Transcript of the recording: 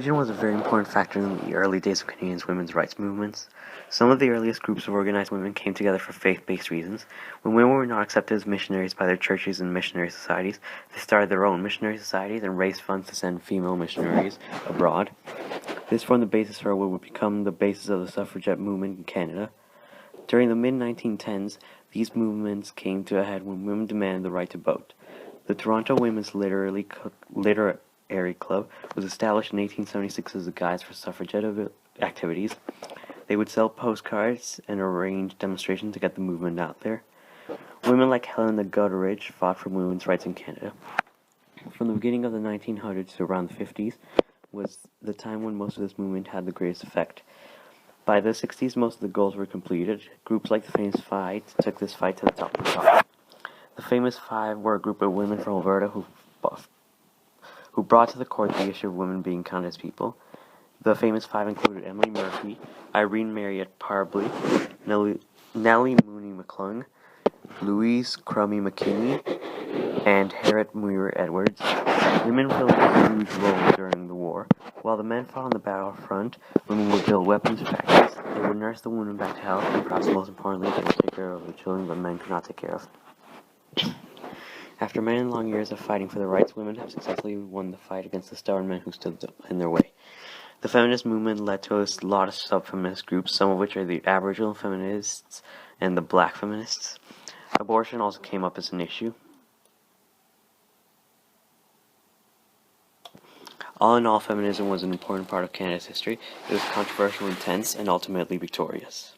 Religion was a very important factor in the early days of Canadians' women's rights movements. Some of the earliest groups of organized women came together for faith-based reasons. When women were not accepted as missionaries by their churches and missionary societies, they started their own missionary societies and raised funds to send female missionaries abroad. This formed the basis for what would become the basis of the suffragette movement in Canada. During the mid-1910s, these movements came to a head when women demanded the right to vote. The Toronto Women's Literary Club was established in 1876 as a guise for suffragette activities. They would sell postcards and arrange demonstrations to get the movement out there. Women like Helena Gutteridge fought for women's rights in Canada. From the beginning of the 1900s to around the 50s was the time when most of this movement had the greatest effect. By the 60s, most of the goals were completed. Groups like the Famous Five took this fight to the top of the top. The Famous Five were a group of women from Alberta who brought to the court the issue of women being counted as people. The Famous Five included Emily Murphy, Irene Marriott Parbley, Nellie Mooney McClung, Louise Crummy McKinney, and Harriet Muir Edwards. Women played a huge role during the war. While the men fought on the battlefront, women would build weapons factories, they would nurse the wounded back to health, and perhaps most importantly, they would take care of the children that men could not take care of. After many long years of fighting for their rights, women have successfully won the fight against the stubborn men who stood in their way. The feminist movement led to a lot of sub-feminist groups, some of which are the Aboriginal feminists and the Black feminists. Abortion also came up as an issue. All in all, feminism was an important part of Canada's history. It was controversial, intense, and ultimately victorious.